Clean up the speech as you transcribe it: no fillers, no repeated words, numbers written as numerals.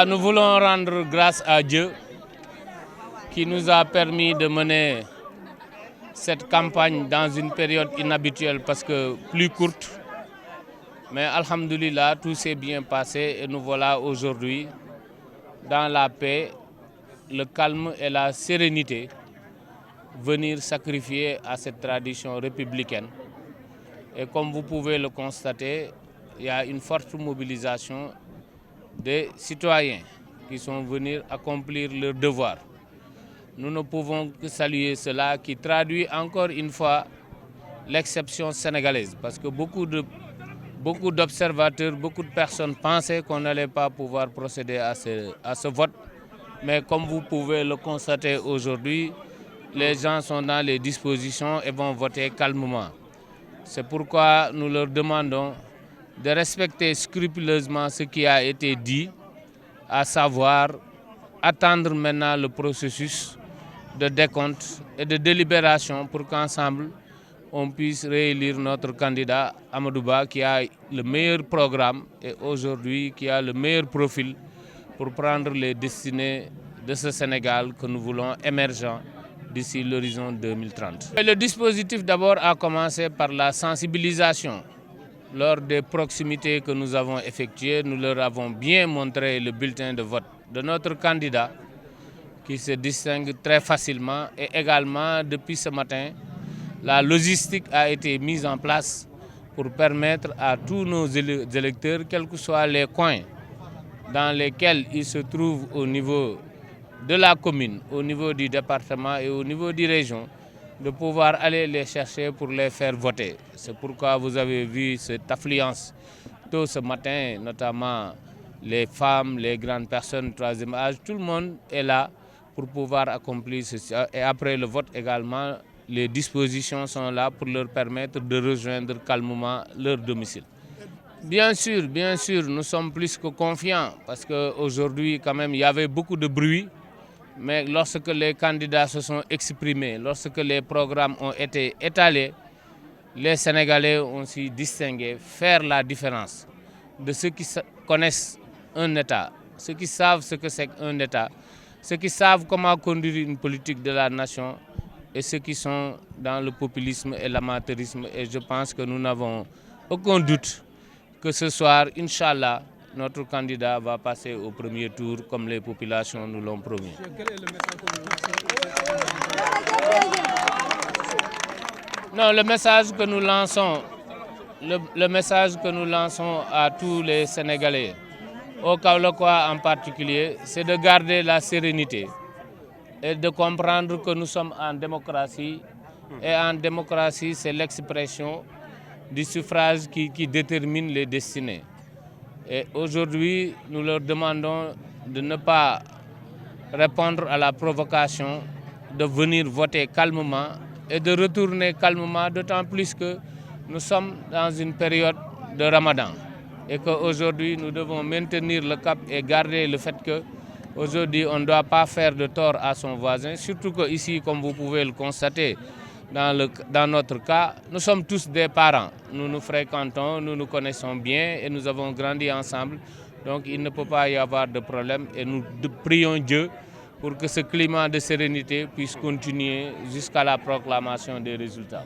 Nous voulons rendre grâce à Dieu qui nous a permis de mener cette campagne dans une période inhabituelle parce que plus courte. Mais alhamdoulilah, tout s'est bien passé et nous voilà aujourd'hui dans la paix, le calme et la sérénité, venir sacrifier à cette tradition républicaine. Et comme vous pouvez le constater, il y a une forte mobilisation des citoyens qui sont venus accomplir leur devoir. Nous ne pouvons que saluer cela qui traduit encore une fois l'exception sénégalaise parce que beaucoup d'observateurs, beaucoup de personnes pensaient qu'on n'allait pas pouvoir procéder à ce vote. Mais comme vous pouvez le constater aujourd'hui, les gens sont dans les dispositions et vont voter calmement. C'est pourquoi nous leur demandons de respecter scrupuleusement ce qui a été dit, à savoir attendre maintenant le processus de décompte et de délibération pour qu'ensemble on puisse réélire notre candidat Amadou Ba qui a le meilleur programme et aujourd'hui qui a le meilleur profil pour prendre les destinées de ce Sénégal que nous voulons émergent d'ici l'horizon 2030. Et le dispositif d'abord a commencé par la sensibilisation. Lors des proximités que nous avons effectuées, nous leur avons bien montré le bulletin de vote de notre candidat qui se distingue très facilement et également depuis ce matin, la logistique a été mise en place pour permettre à tous nos électeurs, quels que soient les coins dans lesquels ils se trouvent au niveau de la commune, au niveau du département et au niveau des régions, de pouvoir aller les chercher pour les faire voter. C'est pourquoi vous avez vu cette affluence tôt ce matin, notamment les femmes, les grandes personnes, troisième âge, tout le monde est là pour pouvoir accomplir ceci. Et après le vote également, les dispositions sont là pour leur permettre de rejoindre calmement leur domicile. Bien sûr, nous sommes plus que confiants parce qu'aujourd'hui, quand même, il y avait beaucoup de bruit. Mais lorsque les candidats se sont exprimés, lorsque les programmes ont été étalés, les Sénégalais ont su distinguer, faire la différence de ceux qui connaissent un État, ceux qui savent ce que c'est qu'un État, ceux qui savent comment conduire une politique de la nation et ceux qui sont dans le populisme et l'amateurisme. Et je pense que nous n'avons aucun doute que ce soir, Inch'Allah, notre candidat va passer au premier tour comme les populations nous l'ont promis. Quel est le message que vous lancez? Non, le message que nous lançons à tous les Sénégalais, au Kaolackois en particulier, c'est de garder la sérénité et de comprendre que nous sommes en démocratie. Et en démocratie, c'est l'expression du suffrage qui détermine les destinées. Et aujourd'hui, nous leur demandons de ne pas répondre à la provocation, de venir voter calmement et de retourner calmement, d'autant plus que nous sommes dans une période de Ramadan et qu'aujourd'hui, nous devons maintenir le cap et garder le fait qu'aujourd'hui, on ne doit pas faire de tort à son voisin, surtout qu'ici, comme vous pouvez le constater, dans notre cas, nous sommes tous des parents. Nous nous fréquentons, nous nous connaissons bien et nous avons grandi ensemble. Donc il ne peut pas y avoir de problème et nous prions Dieu pour que ce climat de sérénité puisse continuer jusqu'à la proclamation des résultats.